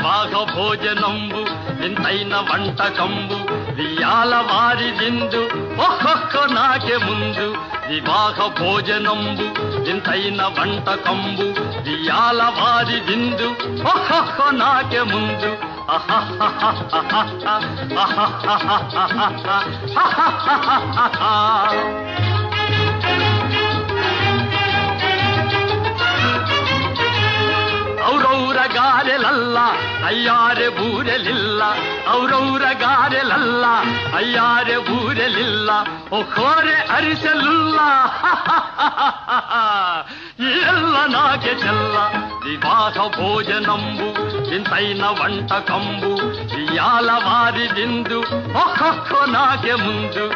వివాహ భోజనంబు వింతైన వంటకంబు వియాల వారి విందు ఒక్కొక్క నాకే ముందు వివాహ భోజనంబు వింతైన వంటకంబు వియాల వారి విందు ఒక్కొక్క నాకే ముందు ఔరౌర గారెలల్ల అయ్యారె బూరెలిల్ల ఔరౌర గారెలల్ల అయ్యారె బూరెలిల్ల ఒక్కోరె అరిసెలుల్ల ఎల్ల నాకే చెల్ల వివాహ భోజనంబు వింతైన వంటకంబు వియాల వారి విందు ఒక్కొక్క నాకే ముందు